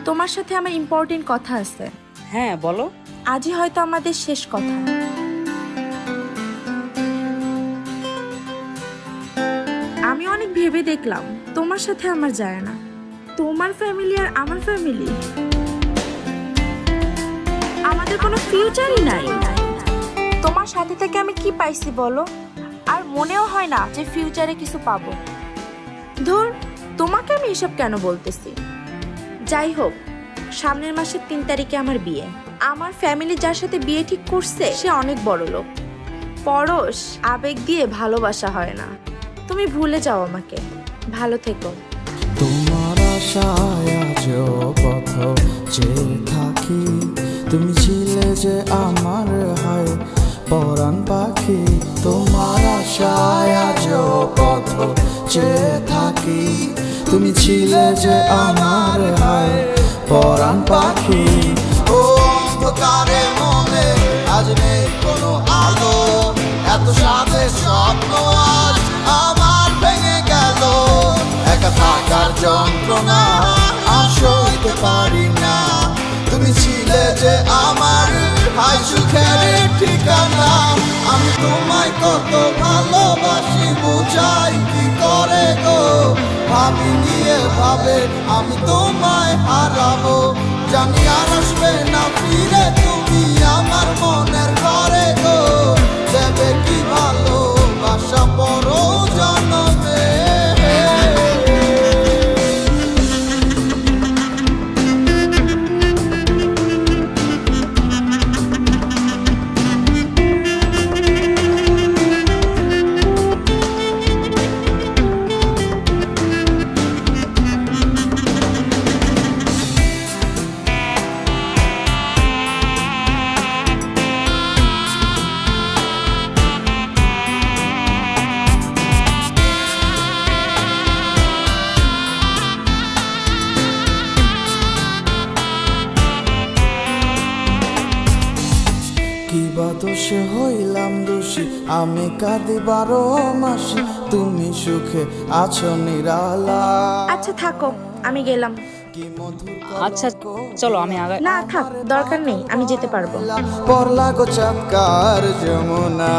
তোমার সাথে আমার ইম্পর্টেন্ট কথা আছে। হ্যাঁ বলো। আজই হয়তো আমাদের শেষ কথা। আমি অনেক ভেবে দেখলাম তোমার সাথে আমার যায় না। তোমার ফ্যামিলি আর আমার ফ্যামিলি, আমাদের কোনো ফিউচারই নাই। তোমার সাথে থেকে আমি কি পাইছি বলো? আর মনেও হয় না যে ফিউচারে কিছু পাবো। ধর, তোমাকে আমি এসব কেন বলতেছি? যাই হোক, সামনের মাসের 3 তারিখে আমার বিয়ে। আমার ফ্যামিলি যার সাথে বিয়ে ঠিক করছে সে অনেক বড় লোক। পরশ, আবেগ দিয়ে ভালোবাসা হয় না। তুমি ভুলে যাও আমাকে। ভালো থেকো। তোমার আশায় আজও পথ চেয়ে থাকি, তুমি ছিলে যে আমার হায় পরাণ পাখি। তোমার আশায় আজও পথ চেয়ে থাকি, তুমি ছিলে যে আমার হায় পরাণ পাখি। ও অন্ধকারে মনে আজ নেই কোনো আলো, এত সাথে স্বপ্ন আজ আমার ভেঙে গেল। একা থাকার যন্ত্রণা আর সইতে পারি না, তুমি ছিলে যে আমার হাই সুখের ঠিকানা। আমি তোমায় কত ভালোবাসি বুঝাই কি করে গো, ভাবি নিয়ে ভাবে আমি তোমায় হারাবো। জানি আর আসবে না ফিরে তুমি আমার মনের ঘরে গো, দেবে কি ভালোবাসা পর জনমে। কিবা দোষে হইলাম দোষী, আমি কাঁদি 12 মাসে, তুমি সুখে আছো নিরালা। আচ্ছা থাকো, আমি গেলাম। কি মধুর আচ্ছা চলো আমি আগে। না থাক, দরকার নেই, আমি যেতে পারবো। পরলা গো চাপকার যমুনা।